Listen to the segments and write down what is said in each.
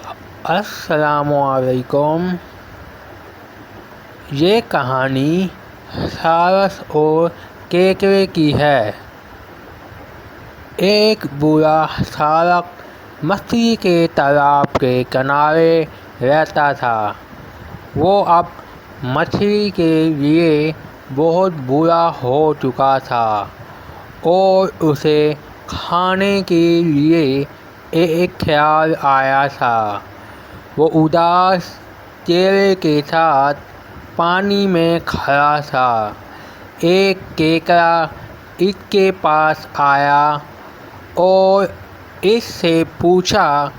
السلام علیکم۔ یہ کہانی سارس اور کیکڑے کی ہے۔ ایک بوڑھا سارس مچھلی کے تالاب کے کنارے رہتا تھا۔ وہ اب مچھلی کے لیے بہت بوڑھا ہو چکا تھا اور اسے کھانے کے لیے ایک خیال آیا تھا۔ وہ اداس چہرے کے ساتھ پانی میں کھڑا تھا۔ ایک کیکڑا اس کے پاس آیا اور اس سے پوچھا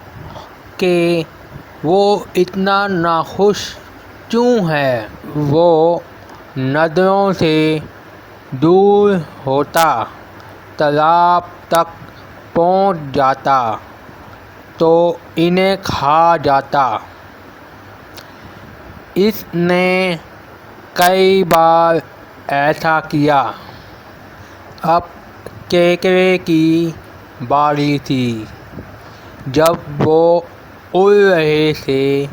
کہ وہ اتنا ناخوش کیوں ہے۔ وہ نظروں سے دور ہوتا تالاب تک پہنچ جاتا تو انہیں کھا جاتا۔ اس نے کئی بار ایسا کیا۔ اب کیکڑے کی باری تھی۔ جب وہ اڑ رہے تھے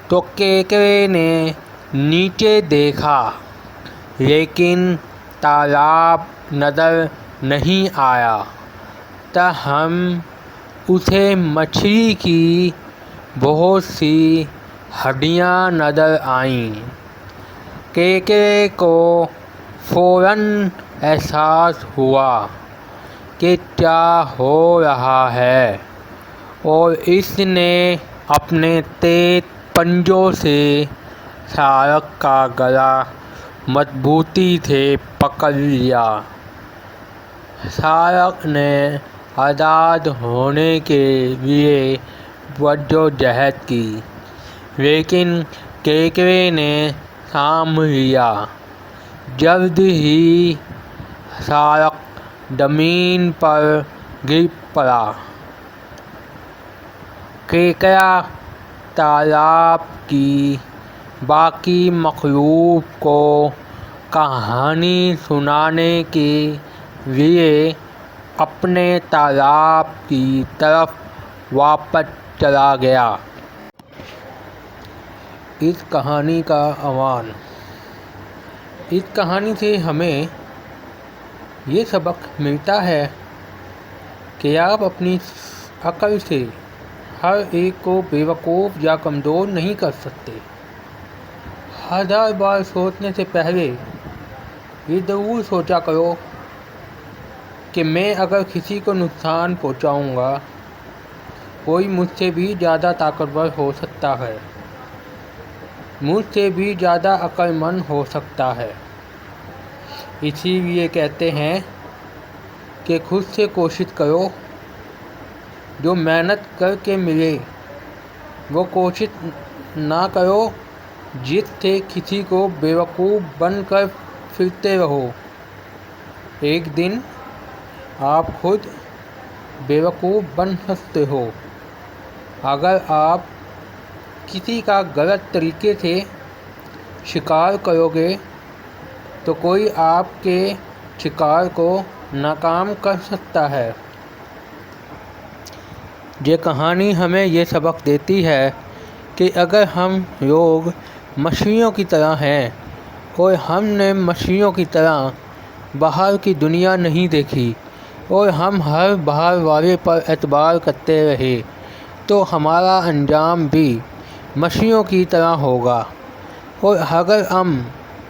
تو کیکڑے نے نیچے دیکھا لیکن تالاب نظر نہیں آیا۔ تاہم اسے مچھلی کی بہت سی ہڈیاں نظر آئیں۔ کیکڑے کو فوراً احساس ہوا کہ کیا ہو رہا ہے اور اس نے اپنے تیز پنجوں سے سارس کا گلا مضبوطی سے پکڑ لیا۔ سارس نے آزاد ہونے کے لیے جدوجہد کی لیکن کیکڑے نے تھام لیا۔ جلد ہی سارس زمین پر گر پڑا۔ کیکڑا تالاب کی باقی مخلوق کو کہانی سنانے کے لیے اپنے تالاب کی طرف واپس چلا گیا۔ اس کہانی کا عنوان۔ اس کہانی سے ہمیں یہ سبق ملتا ہے کہ آپ اپنی عقل سے ہر ایک کو بیوقوف یا کمزور نہیں کر سکتے۔ ہزار بار سوچنے سے پہلے یہ ضرور سوچا کرو کہ میں اگر کسی کو نقصان پہنچاؤں گا، کوئی مجھ سے بھی زیادہ طاقتور ہو سکتا ہے، مجھ سے بھی زیادہ عقل مند ہو سکتا ہے۔ اسی لیے کہتے ہیں کہ خود سے کوشش کرو، جو محنت کر کے ملے وہ کوشش نہ کرو جس سے کسی کو بیوقوف بن کر پھرتے رہو۔ ایک دن آپ خود بیوقوف بن سکتے ہو۔ اگر آپ کسی کا غلط طریقے سے شکار کرو گے تو کوئی آپ کے شکار کو ناکام کر سکتا ہے۔ یہ کہانی ہمیں یہ سبق دیتی ہے کہ اگر ہم لوگ مچھلیوں کی طرح ہیں اور ہم نے مچھلیوں کی طرح باہر کی دنیا نہیں دیکھی اور ہم ہر باہر والے پر اعتبار کرتے رہے تو ہمارا انجام بھی مچھلیوں کی طرح ہوگا۔ اور اگر ہم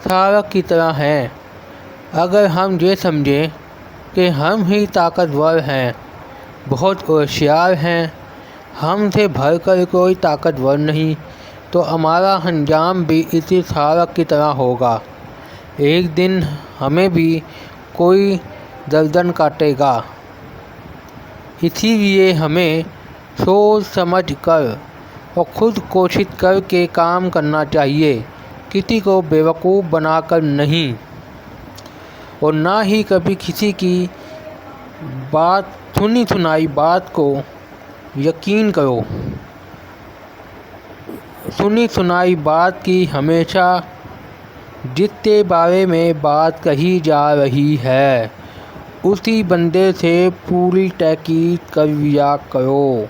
سارس کی طرح ہیں، اگر ہم یہ سمجھیں کہ ہم ہی طاقتور ہیں، بہت ہوشیار ہیں، ہم سے بڑھ کر کوئی طاقتور نہیں، تو ہمارا انجام بھی اسی سارس کی طرح ہوگا۔ ایک دن ہمیں بھی کوئی گردن کاٹے گا۔ اسی لیے ہمیں سوچ سمجھ کر اور خود کوشش کر کے کام کرنا چاہیے، کسی کو بیوقوف بنا کر نہیں، اور نہ ہی کبھی کسی کی سنی سنائی بات کو یقین کرو۔ سنی سنائی بات کی ہمیشہ جس کے بارے میں بات کہی جا رہی ہے اسی بندے سے پوری تحقیق کر لیا کرو۔